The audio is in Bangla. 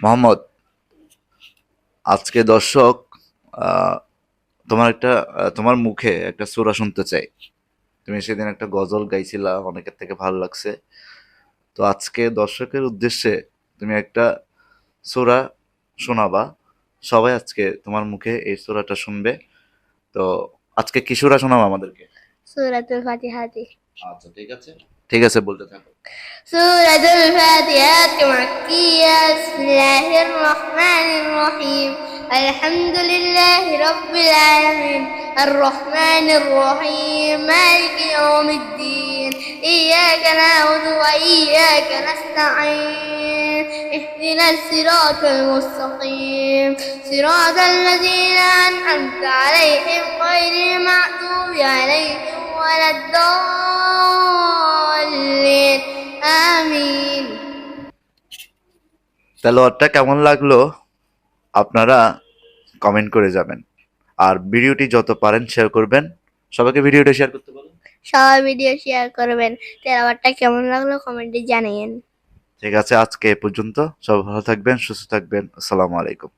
মোহাম্মদ, আজকে দর্শক আহ, তোমার মুখে একটা সূরা শুনতে চাই। তুমি সেদিন একটা গজল গাইছিলা, অনেকের থেকে ভালো লাগছে। তো আজকে দর্শকের উদ্দেশ্যে তুমি একটা সূরা শোনাবা। সবাই আজকে তোমার মুখে এই সূরাটা শুনবে। তো আজকে কি সূরা শোনাবা আমাদেরকে? সূরাতুল ফাতিহাতি। আচ্ছা, ঠিক আছে, ঠিক আছে, বলতে থাকো। সূরাতুল ফাতিহাতি মাক্কিয়া। বিসমিল্লাহির রহমানির রহিম। আলহামদুলিল্লাহি রাব্বিল আলামিন। আর রহমানির রহিম। মালিকি ইয়াউমিদ্দিন। ইyyaka na'budu wa iyyaka nasta'in. اهدنا الصراط المستقيم صراط الذين أنعمت عليهم غير المغضوب عليهم ولا الضالين آمين. তেলাওয়াতটা কেমন লাগলো আপনারা কমেন্ট করে যাবেন। আর ভিডিওটি যত পারেন শেয়ার করবেন। সবাইকে ভিডিওটা শেয়ার করতে বলুন। সবাই ভিডিও শেয়ার করবেন। তেলাওয়াতটা কেমন লাগলো কমেন্টে জানিয়েন। ঠিক আছে, আজকে এ পর্যন্ত। সবাই ভালো থাকবেন, সুস্থ থাকবেন। আসসালামু আলাইকুম।